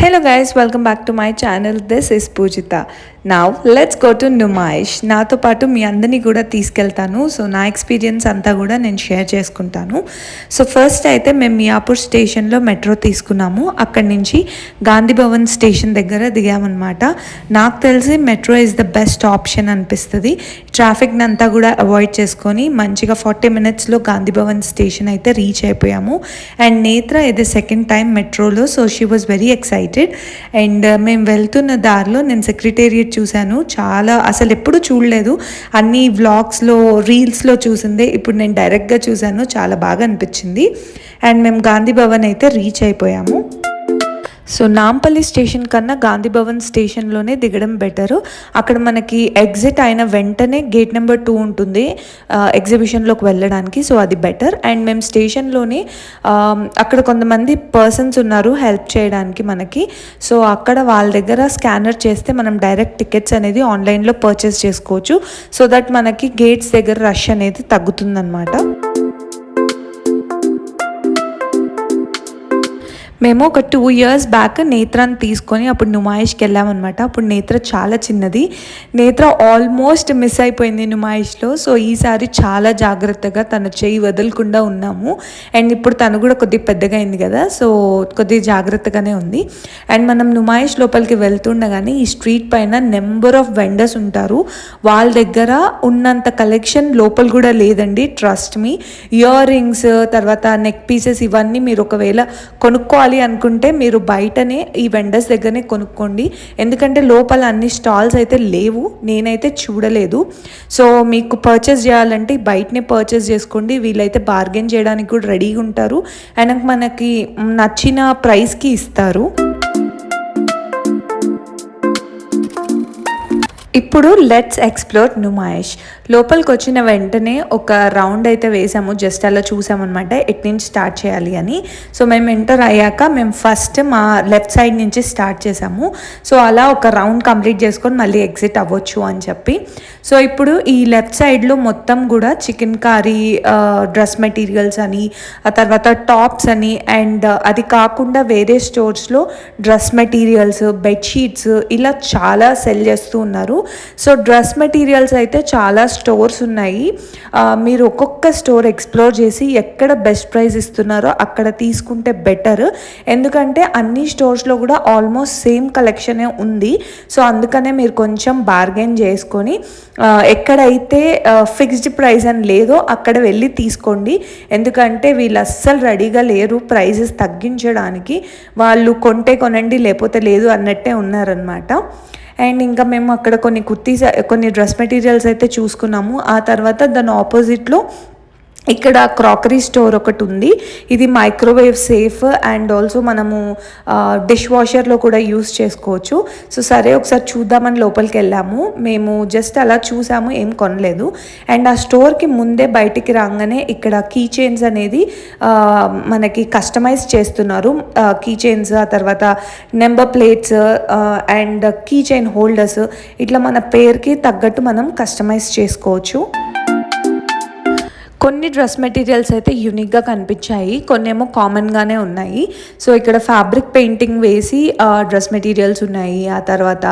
Hello guys, welcome back to my channel. This is Pujita. Now let's go to Numaish. నాతో పాటు మీ అందరినీ కూడా తీసుకెళ్తాను. సో నా ఎక్స్పీరియన్స్ అంతా కూడా నేను షేర్ చేసుకుంటాను. సో ఫస్ట్ అయితే మేము మియాపూర్ స్టేషన్లో మెట్రో తీసుకున్నాము. అక్కడి నుంచి గాంధీ భవన్ స్టేషన్ దగ్గర దిగామన్నమాట. నాకు తెలిసి metro is the best option అనిపిస్తుంది. ట్రాఫిక్ని అంతా కూడా అవాయిడ్ చేసుకొని మంచిగా 40 minutesలో గాంధీ భవన్ స్టేషన్ అయితే రీచ్ అయిపోయాము. అండ్ నేత్ర ఇది సెకండ్ టైం మెట్రోలో, so she was very excited. And మేము వెళ్తున్న దారిలో నేను సెక్రటేరియట్ చూశాను. చాలా అసలు ఎప్పుడు చూడలేదు, అన్ని వ్లాగ్స్లో రీల్స్లో చూసిందే, ఇప్పుడు నేను డైరెక్ట్గా చూశాను. చాలా బాగా అనిపించింది. అండ్ మేము గాంధీ భవన్ అయితే రీచ్ అయిపోయాము. సో నాంపల్లి స్టేషన్ కన్నా గాంధీ భవన్ స్టేషన్లోనే దిగడం బెటరు. అక్కడ మనకి ఎగ్జిట్ అయిన వెంటనే గేట్ నెంబర్ 2 ఉంటుంది ఎగ్జిబిషన్లోకి వెళ్ళడానికి, సో అది బెటర్. అండ్ మేము స్టేషన్లోనే అక్కడ కొంతమంది పర్సన్స్ ఉన్నారు హెల్ప్ చేయడానికి మనకి. సో అక్కడ వాళ్ళ దగ్గర స్కానర్ చేస్తే మనం డైరెక్ట్ టికెట్స్ అనేది ఆన్లైన్లో పర్చేస్ చేసుకోవచ్చు. సో దట్ మనకి గేట్స్ దగ్గర రష్ అనేది తగ్గుతుందన్నమాట. మేము ఒక 2 years బ్యాక్ నేత్రాన్ని తీసుకొని అప్పుడు నుమాయిష్కి వెళ్ళామన్నమాట. అప్పుడు నేత్ర చాలా చిన్నది, నేత్ర ఆల్మోస్ట్ మిస్ అయిపోయింది నుమాయిష్లో. సో ఈసారి చాలా జాగ్రత్తగా తన చేయి వదలకుండా ఉన్నాము. అండ్ ఇప్పుడు తను కూడా కొద్దిగా పెద్దగా అయింది కదా, సో కొద్దిగా జాగ్రత్తగానే ఉంది. అండ్ మనం నుమాయిష్ లోపలికి వెళ్తుండగానే ఈ స్ట్రీట్ పైన నెంబర్ ఆఫ్ వెండర్స్ ఉంటారు. వాళ్ళ దగ్గర ఉన్నంత కలెక్షన్ లోపల కూడా లేదండి, ట్రస్ట్ మీ. ఇయర్ రింగ్స్, తర్వాత నెక్ పీసెస్, ఇవన్నీ మీరు ఒకవేళ కొనుక్కోవాలి అనుకుంటే మీరు బయటనే ఈ వెండర్స్ దగ్గరనే కొనుక్కోండి. ఎందుకంటే లోపల అన్ని స్టాల్స్ అయితే లేవు, నేనైతే చూడలేదు. సో మీకు పర్చేస్ చేయాలంటే బయటనే పర్చేస్ చేసుకోండి. వీళ్ళైతే బార్గెన్ చేయడానికి కూడా రెడీగా ఉంటారు అండ్ మనకి నచ్చిన ప్రైస్కి ఇస్తారు. ఇప్పుడు లెట్స్ ఎక్స్ప్లోర్ నుమాయిష్. లోపలికి వచ్చిన వెంటనే ఒక రౌండ్ అయితే వేసాము, జస్ట్ అలా చూసామన్నమాట ఎట్ నుంచి స్టార్ట్ చేయాలి అని. సో మేము ఎంటర్ అయ్యాక మేము ఫస్ట్ మా లెఫ్ట్ సైడ్ నుంచి స్టార్ట్ చేసాము. సో అలా ఒక రౌండ్ కంప్లీట్ చేసుకొని మళ్ళీ ఎగ్జిట్ అవ్వచ్చు అని చెప్పి. సో ఇప్పుడు ఈ లెఫ్ట్ సైడ్లో మొత్తం కూడా చికెన్ కర్రీ, డ్రెస్ మెటీరియల్స్ అని, ఆ తర్వాత టాప్స్ అని, అండ్ అది కాకుండా వేరే స్టోర్స్లో డ్రెస్ మెటీరియల్స్, బెడ్షీట్స్ ఇలా చాలా సెల్ చేస్తూ ఉన్నారు. సో డ్రెస్ మెటీరియల్స్ అయితే చాలా స్టోర్స్ ఉన్నాయి. మీరు ఒక్కొక్క స్టోర్ ఎక్స్ప్లోర్ చేసి ఎక్కడ బెస్ట్ ప్రైస్ ఇస్తున్నారో అక్కడ తీసుకుంటే బెటర్. ఎందుకంటే అన్ని స్టోర్స్లో కూడా ఆల్మోస్ట్ సేమ్ కలెక్షనే ఉంది. సో అందుకనే మీరు కొంచెం బార్గెన్ చేసుకొని ఎక్కడైతే ఫిక్స్డ్ ప్రైస్ అని లేదో అక్కడ వెళ్ళి తీసుకోండి. ఎందుకంటే వీళ్ళు అస్సలు రెడీగా లేరు ప్రైజెస్ తగ్గించడానికి. వాళ్ళు కొంటే కొనండి లేకపోతే లేదు అన్నట్టే ఉన్నారనమాట. అండ్ ఇంకా మేము అక్కడ కొన్ని డ్రెస్ మెటీరియల్స్ అయితే చూసుకున్నాము. ఆ తర్వాత దాని ఆపోజిట్లో ఇక్కడ క్రాకరీ స్టోర్ ఒకటి ఉంది. ఇది మైక్రోవేవ్ సేఫ్ అండ్ ఆల్సో మనము డిష్ వాషర్లో కూడా యూస్ చేసుకోవచ్చు. సో సరే ఒకసారి చూద్దామని లోపలికి వెళ్ళాము. మేము జస్ట్ అలా చూసాము, ఏం కొనలేదు. అండ్ ఆ స్టోర్కి ముందే బయటికి రాగానే ఇక్కడ కీ చైన్స్ అనేది మనకి కస్టమైజ్ చేస్తున్నారు. కీ చైన్స్, ఆ తర్వాత number plates and key chain holders, ఇట్లా మన పేరుకి తగ్గట్టు మనం కస్టమైజ్ చేసుకోవచ్చు. కొన్ని డ్రెస్ మెటీరియల్స్ అయితే యూనిక్గా కనిపించాయి, కొన్ని ఏమో కామన్గానే ఉన్నాయి. సో ఇక్కడ ఫ్యాబ్రిక్ పెయింటింగ్ వేసి డ్రెస్ మెటీరియల్స్ ఉన్నాయి. ఆ తర్వాత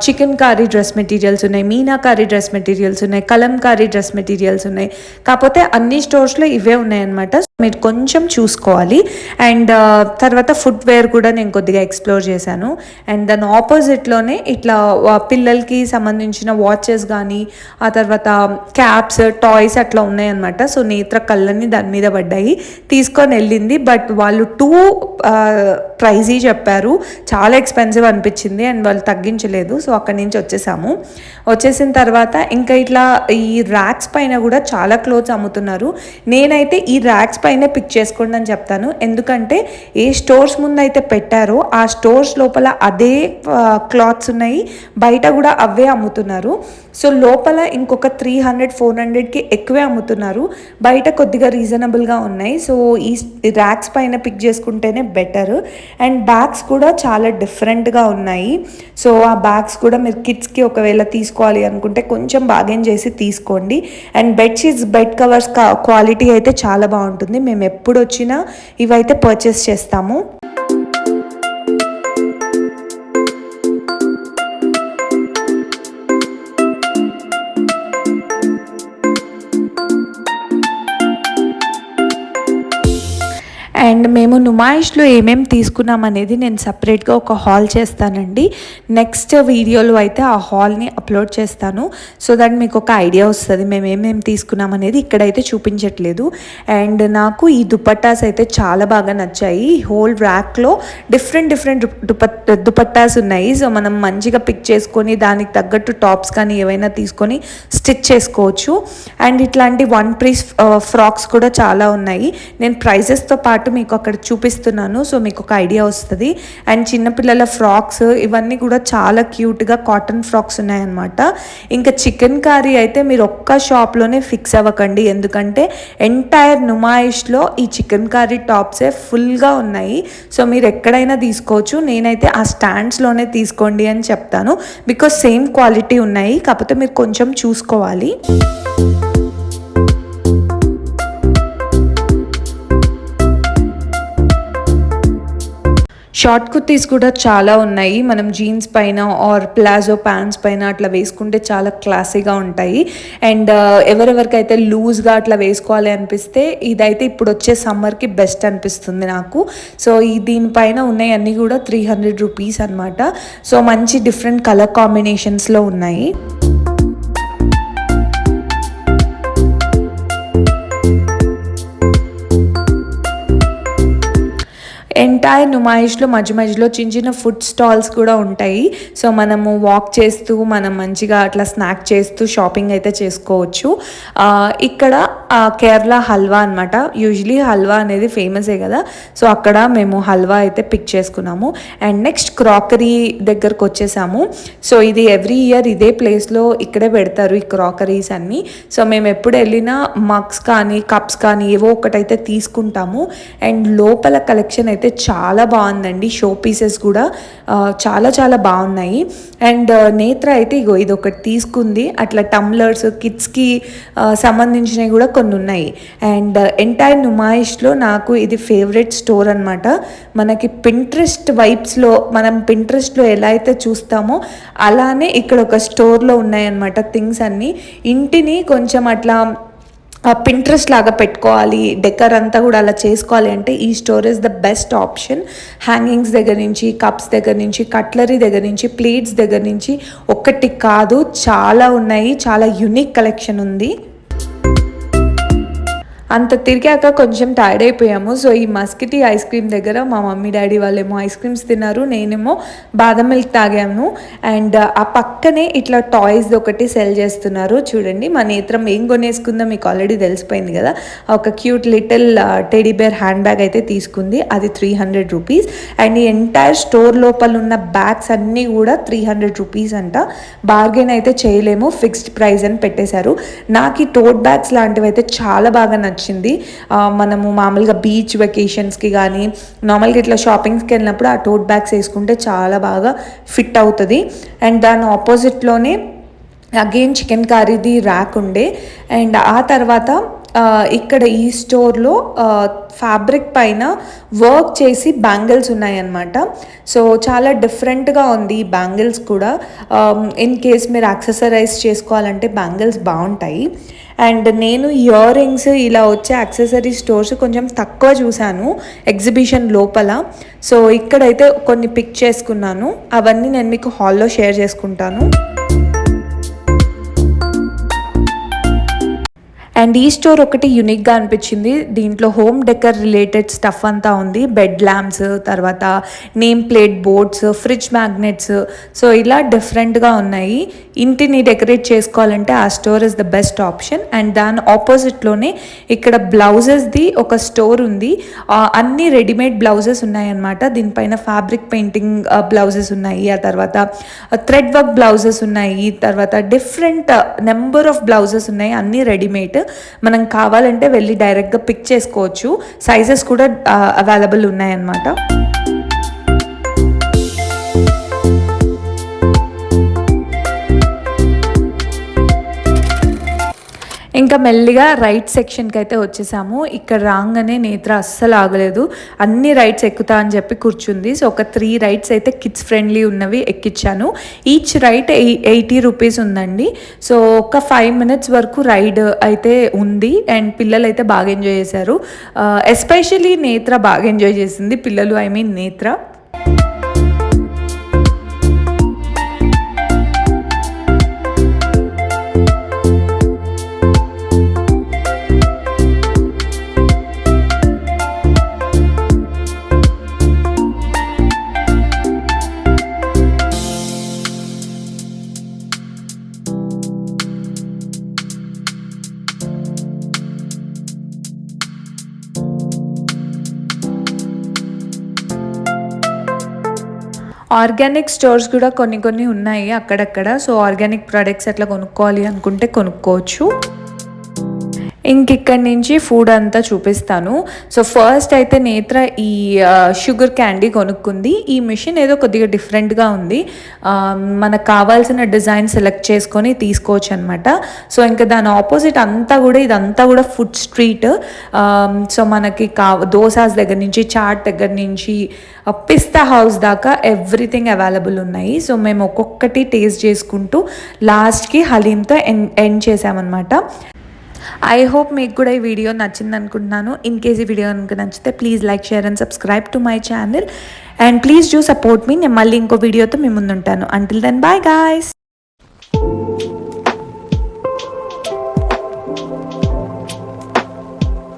చికెన్ కర్రీ డ్రెస్ మెటీరియల్స్ ఉన్నాయి, మీనాకారీ డ్రెస్ మెటీరియల్స్ ఉన్నాయి, కలంకారీ డ్రెస్ మెటీరియల్స్ ఉన్నాయి. కాకపోతే అన్ని స్టోర్స్లో ఇవే ఉన్నాయన్నమాట, మీరు కొంచెం చూసుకోవాలి. అండ్ తర్వాత ఫుట్వేర్ కూడా నేను కొద్దిగా ఎక్స్ప్లోర్ చేశాను. అండ్ దాని ఆపోజిట్లోనే ఇట్లా పిల్లలకి సంబంధించిన వాచెస్ కానీ, ఆ తర్వాత క్యాప్స్, టాయ్స్ అట్లా ఉన్నాయన్నమాట. సో నేత్ర కళ్ళని దాని మీద పడ్డాయి, తీసుకొని వెళ్ళింది. బట్ వాళ్ళు 2 ప్రైజీ చెప్పారు, చాలా ఎక్స్పెన్సివ్ అనిపించింది అండ్ వాళ్ళు తగ్గించలేదు. సో అక్కడి నుంచి వచ్చేసిన తర్వాత ఇంకా ఇట్లా ఈ ర్యాక్స్ పైన కూడా చాలా క్లోత్స్ అమ్ముతున్నారు. నేనైతే ఈ ర్యాక్స్ పైన పిక్ చేసుకోండి అని చెప్తాను. ఎందుకంటే ఏ స్టోర్స్ ముందు అయితే పెట్టారో ఆ స్టోర్స్ లోపల అదే క్లాత్స్ ఉన్నాయి, బయట కూడా అవే అమ్ముతున్నారు. సో లోపల ఇంకొక 300-400కి ఎక్కువే అమ్ముతున్నారు, బయట కొద్దిగా రీజనబుల్గా ఉన్నాయి. సో ఈ ర్యాక్స్ పైన పిక్ చేసుకుంటేనే బెటర్. అండ్ బ్యాగ్స్ కూడా చాలా డిఫరెంట్గా ఉన్నాయి. సో ఆ బ్యాగ్స్ కూడా మీరు కిడ్స్కి ఒకవేళ తీసుకోవాలి అనుకుంటే కొంచెం బార్గెన్ చేసి తీసుకోండి. And bedsheets, bed covers quality అయితే చాలా బాగుంటుంది. మేము ఎప్పుడు వచ్చినా ఇవైతే పర్చేస్ చేస్తాము. అండ్ మేము నుమాయిష్లో ఏమేమి తీసుకున్నాం అనేది నేను సపరేట్గా ఒక హాల్ చేస్తానండి. నెక్స్ట్ వీడియోలో అయితే ఆ హాల్ని అప్లోడ్ చేస్తాను. సో దట్ మీకు ఒక ఐడియా వస్తుంది మేము ఏమేమి తీసుకున్నాం అనేది. ఇక్కడైతే చూపించట్లేదు. అండ్ నాకు ఈ దుపట్టాస్ అయితే చాలా బాగా నచ్చాయి. హోల్ ర్యాక్లో డిఫరెంట్ దుపట్టాస్ ఉన్నాయి. సో మనం మంచిగా పిక్ చేసుకొని దానికి తగ్గట్టు టాప్స్ కానీ ఏవైనా తీసుకొని స్టిచ్ చేసుకోవచ్చు. అండ్ ఇట్లాంటి వన్ పీస్ ఫ్రాక్స్ కూడా చాలా ఉన్నాయి. నేను ప్రైజెస్తో పాటు మీకు అక్కడ చూపిస్తున్నాను. సో మీకు ఒక ఐడియా వస్తుంది. అండ్ చిన్నపిల్లల ఫ్రాక్స్ ఇవన్నీ కూడా చాలా క్యూట్గా కాటన్ ఫ్రాక్స్ ఉన్నాయన్నమాట. ఇంకా చికెన్ కర్రీ అయితే మీరు ఒక్క షాప్లోనే ఫిక్స్ అవ్వకండి, ఎందుకంటే ఎంటైర్ నుమాయిష్లో ఈ చికెన్ కర్రీ టాప్సే ఫుల్గా ఉన్నాయి. సో మీరు ఎక్కడైనా తీసుకోవచ్చు. నేనైతే ఆ స్టాండ్స్లోనే తీసుకోండి అని చెప్తాను, బికాస్ సేమ్ క్వాలిటీ ఉన్నాయి, కాకపోతే మీరు కొంచెం చూసుకోవాలి. షార్ట్ కుర్తీస్ కూడా చాలా ఉన్నాయి. మనం జీన్స్ పైన ఆర్ ప్లాజో ప్యాంట్స్ పైన అట్లా వేసుకుంటే చాలా క్లాసీగా ఉంటాయి. అండ్ ఎవరెవరికైతే లూజ్గా అట్లా వేసుకోవాలి అనిపిస్తే ఇదైతే ఇప్పుడు వచ్చే సమ్మర్కి బెస్ట్ అనిపిస్తుంది నాకు. సో దీనిపైన ఉన్నాయి అన్నీ కూడా 300 రూపీస్ అనమాట. సో మంచి డిఫరెంట్ కలర్ కాంబినేషన్స్లో ఉన్నాయి. ఎంటైర్ నుమాయిష్లో మధ్యలో చిన్న ఫుడ్ స్టాల్స్ కూడా ఉంటాయి. సో మనము వాక్ చేస్తూ మనం మంచిగా అట్లా స్నాక్ చేస్తూ షాపింగ్ అయితే చేసుకోవచ్చు. ఇక్కడ కేరళ హల్వా అనమాట. యూజువలీ హల్వా అనేది ఫేమసే కదా. సో అక్కడ మేము హల్వా అయితే పిక్ చేసుకున్నాము. అండ్ నెక్స్ట్ క్రాకరీ దగ్గరకు వచ్చేసాము. సో ఇది ఎవ్రీ ఇయర్ ఇదే ప్లేస్లో ఇక్కడే పెడతారు ఈ క్రాకరీస్ అన్నీ. సో మేము ఎప్పుడు వెళ్ళినా మగ్స్ కానీ కప్స్ కానీ ఏవో ఒకటైతే తీసుకుంటాము. అండ్ లోపల కలెక్షన్ అయితే చాలా బాగుందండి. షో పీసెస్ కూడా చాలా బాగున్నాయి. అండ్ నేత్ర అయితే ఇది ఒకటి తీసుకుంది. అట్లా టమ్లర్స్ కిడ్స్కి సంబంధించినవి కూడా కొన్ని ఉన్నాయి. అండ్ ఎంటైర్ నుమాయిష్లో నాకు ఇది ఫేవరెట్ స్టోర్ అనమాట. మనకి పింట్రెస్ట్ వైబ్స్లో మనం పింట్రెస్ట్లో ఎలా అయితే చూస్తామో అలానే ఇక్కడ ఒక స్టోర్లో ఉన్నాయన్నమాట థింగ్స్ అన్నీ. ఇంటిని కొంచెం అట్లా పింట్రెస్ట్ లాగా పెట్టుకోవాలి, డెకర్ అంతా కూడా అలా చేసుకోవాలి అంటే ఈ store is the best option. Hangings దగ్గర నుంచి, కప్స్ దగ్గర నుంచి, కట్లరీ దగ్గర నుంచి, ప్లేట్స్ దగ్గర నుంచి ఒక్కటి కాదు చాలా ఉన్నాయి. చాలా యూనిక్ కలెక్షన్ ఉంది. అంత తిరిగాక కొంచెం టైర్డ్ అయిపోయాము. సో ఈ మస్కిటీ ఐస్ క్రీమ్ దగ్గర మా మమ్మీ డాడీ వాళ్ళేమో ఐస్ క్రీమ్స్ తిన్నారు, నేనేమో బాదం మిల్క్ తాగాము. అండ్ ఆ పక్కనే ఇట్లా టాయ్స్ ఒకటి సెల్ చేస్తున్నారు. చూడండి మా నేత్రం ఏం కొనేసుకుందో మీకు ఆల్రెడీ తెలిసిపోయింది కదా. ఒక cute little teddy bear hand bag అయితే తీసుకుంది. అది 300 రూపీస్. అండ్ ఈ ఎంటైర్ స్టోర్ లోపల ఉన్న బ్యాగ్స్ అన్నీ కూడా 300 రూపీస్ అంట. బార్గెన్ అయితే చేయలేము, ఫిక్స్డ్ ప్రైస్ అని పెట్టేశారు. నాకు ఈ టోట్ బ్యాగ్స్ లాంటివి అయితే చాలా బాగా నచ్చింది. మనము మామూలుగా బీచ్ వెకేషన్స్కి కానీ నార్మల్గా ఇట్లా షాపింగ్స్కి వెళ్ళినప్పుడు ఆ టోట్ బ్యాగ్స్ వేసుకుంటే చాలా బాగా ఫిట్ అవుతుంది. అండ్ దాని ఆపోజిట్లోనే అగైన్ చికెన్ కర్రీది ర్యాక్ ఉండే. అండ్ ఆ తర్వాత ఇక్కడ ఈ స్టోర్లో ఫ్యాబ్రిక్ పైన వర్క్ చేసి బ్యాంగిల్స్ ఉన్నాయన్నమాట. సో చాలా డిఫరెంట్గా ఉంది ఈ బ్యాంగిల్స్ కూడా. ఇన్ కేస్ మీరు యాక్సెసరైజ్ చేసుకోవాలంటే బ్యాంగిల్స్ బాగుంటాయి. అండ్ నేను ఇయర్ రింగ్స్ ఇలా వచ్చే యాక్సెసరీ స్టోర్స్ కొంచెం తక్కువ చూశాను ఎగ్జిబిషన్ లోపల. సో ఇక్కడైతే కొన్ని పిక్ చేసుకున్నాను, అవన్నీ నేను మీకు హాల్లో షేర్ చేసుకుంటాను. అండ్ ఈ స్టోర్ ఒకటి యూనిక్గా అనిపించింది. దీంట్లో హోమ్ డెకర్ రిలేటెడ్ స్టఫ్ అంతా ఉంది. బెడ్ ల్యాంప్స్, తర్వాత name plate boards, fridge magnets. So ఇలా డిఫరెంట్గా ఉన్నాయి. ఇంటిని డెకరేట్ చేసుకోవాలంటే ఆ store is the best option. And దాని ఆపోజిట్లోనే ఇక్కడ బ్లౌజెస్ది ఒక స్టోర్ ఉంది. అన్ని రెడీమేడ్ బ్లౌజెస్ ఉన్నాయన్నమాట. దీనిపైన ఫ్యాబ్రిక్ పెయింటింగ్ బ్లౌజెస్ ఉన్నాయి, ఆ తర్వాత థ్రెడ్ వర్క్ బ్లౌజెస్ ఉన్నాయి, తర్వాత డిఫరెంట్ నెంబర్ ఆఫ్ బ్లౌజెస్ ఉన్నాయి, అన్నీ రెడీమేడ్. మనం కావాలంటే వెళ్ళి డైరెక్ట్గా పిక్ చేసుకోవచ్చు. సైజెస్ కూడా అవైలబుల్ ఉన్నాయన్నమాట. ఇంకా మెల్లిగా రైట్ సెక్షన్కి అయితే వచ్చేసాము. ఇక్కడ రాగానే నేత్ర అస్సలు ఆగలేదు, అన్ని రైడ్స్ ఎక్కుతా అని చెప్పి కూర్చుంది. సో ఒక 3 రైడ్స్ అయితే కిడ్స్ ఫ్రెండ్లీ ఉన్నవి ఎక్కించాను. ఈచ్ రైడ్ 80 రూపీస్ ఉందండి. సో ఒక 5 minutes వరకు రైడ్ అయితే ఉంది అండ్ పిల్లలు అయితే బాగా ఎంజాయ్ చేశారు. ఎస్పెషలీ నేత్ర బాగా ఎంజాయ్ చేసింది, పిల్లలు ఐ మీన్ నేత్ర. ఆర్గానిక్ స్టోర్స్ కూడా కొన్ని ఉన్నాయి అక్కడక్కడ. సో ఆర్గానిక్ ప్రొడక్ట్స్ అట్లా కొనుక్కోవాలి అనుకుంటే కొనుక్కోవచ్చు. ఇంకిక్కడి నుంచి ఫుడ్ అంతా చూపిస్తాను. సో ఫస్ట్ అయితే నేత్ర ఈ షుగర్ క్యాండీ కొనుక్కుంది. ఈ మిషన్ ఏదో కొద్దిగా డిఫరెంట్గా ఉంది, మనకు కావాల్సిన డిజైన్ సెలెక్ట్ చేసుకొని తీసుకోవచ్చు అనమాట. సో ఇంకా దాని ఆపోజిట్ అంతా కూడా ఇదంతా కూడా ఫుడ్ స్ట్రీట్. సో మనకి దోసాస్ దగ్గర నుంచి, చాట్ దగ్గర నుంచి, పిస్తా హౌస్ దాకా ఎవ్రీథింగ్ అవైలబుల్ ఉన్నాయి. సో మేము ఒక్కొక్కటి టేస్ట్ చేసుకుంటూ లాస్ట్కి హలీంతో ఎండ్ చేసామన్నమాట. ఐ హోప్ మీకు కూడా ఈ వీడియో నచ్చింది అనుకుంటున్నాను. ఇన్ కేస్ ఈ వీడియో కనుక నచ్చితే please like, share and subscribe to my channel and please do support me. నేను మళ్ళీ ఇంకో వీడియోతో మీ ముందు ఉంటాను. Until then bye guys.